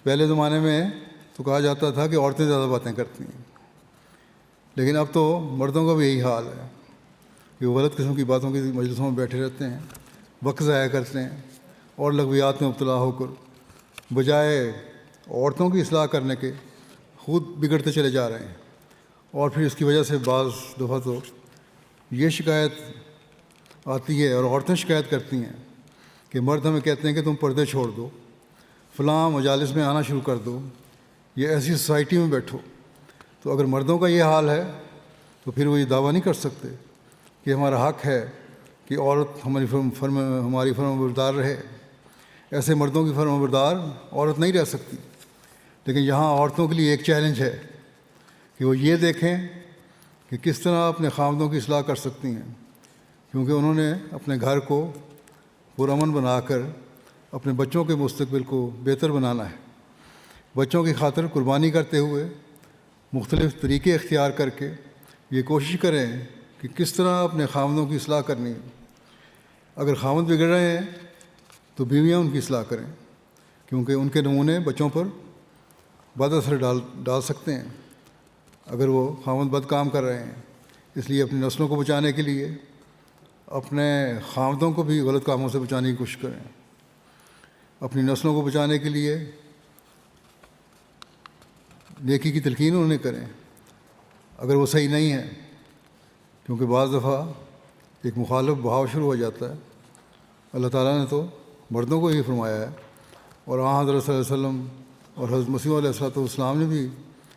پہلے زمانے میں تو کہا جاتا تھا کہ عورتیں زیادہ باتیں کرتی ہیں، لیکن اب تو مردوں کا بھی یہی حال ہے کہ وہ غلط قسم کی باتوں کی مجلسوں میں بیٹھے رہتے ہیں، وقت ضائع کرتے ہیں اور لغویات میں مبتلا ہو کر بجائے عورتوں کی اصلاح کرنے کے خود بگڑتے چلے جا رہے ہیں۔ اور پھر اس کی وجہ سے بعض دفعہ تو یہ شکایت آتی ہے اور عورتیں شکایت کرتی ہیں کہ مرد ہمیں کہتے ہیں کہ تم پردے چھوڑ دو، فلاں مجالس میں آنا شروع کر دو، یہ ایسی سوسائٹی میں بیٹھو۔ تو اگر مردوں کا یہ حال ہے تو پھر وہ یہ دعویٰ نہیں کر سکتے کہ ہمارا حق ہے کہ عورت ہماری فرما بردار رہے۔ ایسے مردوں کی فرما بردار عورت نہیں رہ سکتی۔ لیکن یہاں عورتوں کے لیے ایک چیلنج ہے کہ وہ یہ دیکھیں کہ کس طرح اپنے خاوندوں کی اصلاح کر سکتی ہیں، کیونکہ انہوں نے اپنے گھر کو پرامن بنا کر اپنے بچوں کے مستقبل کو بہتر بنانا ہے۔ بچوں کی خاطر قربانی کرتے ہوئے مختلف طریقے اختیار کر کے یہ کوشش کریں کہ کس طرح اپنے خاوندوں کی اصلاح کرنی ہے۔ اگر خاوند بگڑ رہے ہیں تو بیویاں ان کی اصلاح کریں، کیونکہ ان کے نمونے بچوں پر بد اثر ڈال سکتے ہیں اگر وہ خاوند بد کام کر رہے ہیں۔ اس لیے اپنی نسلوں کو بچانے کے لیے اپنے خاوندوں کو بھی غلط کاموں سے بچانے کی کوشش کریں۔ اپنی نسلوں کو بچانے کے لیے نیکی کی تلقین انہیں کریں اگر وہ صحیح نہیں ہے، کیونکہ بعض دفعہ ایک مخالف بہاؤ شروع ہو جاتا ہے۔ اللہ تعالیٰ نے تو مردوں کو ہی فرمایا ہے، اور حضرت صلی اللہ علیہ وسلم اور حضرت مسیح علیہ السلام نے بھی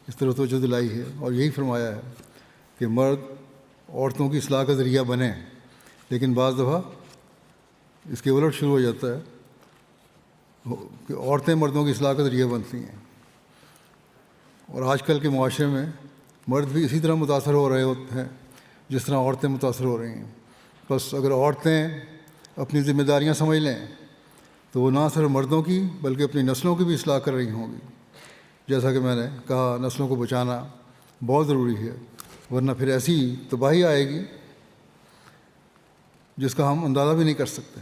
اس طرح توجہ دلائی ہے اور یہی فرمایا ہے کہ مرد عورتوں کی اصلاح کا ذریعہ بنیں۔ لیکن بعض دفعہ اس کے الٹ شروع ہو جاتا ہے کہ عورتیں مردوں کی اصلاح کا ذریعہ بنتی ہیں، اور آج کل کے معاشرے میں مرد بھی اسی طرح متاثر ہو رہے ہوتے ہیں جس طرح عورتیں متاثر ہو رہی ہیں۔ بس اگر عورتیں اپنی ذمہ داریاں سمجھ لیں تو وہ نہ صرف مردوں کی بلکہ اپنی نسلوں کی بھی اصلاح کر رہی ہوں گی۔ جیسا کہ میں نے کہا، نسلوں کو بچانا بہت ضروری ہے، ورنہ پھر ایسی تباہی آئے گی جس کا ہم اندازہ بھی نہیں کر سکتے۔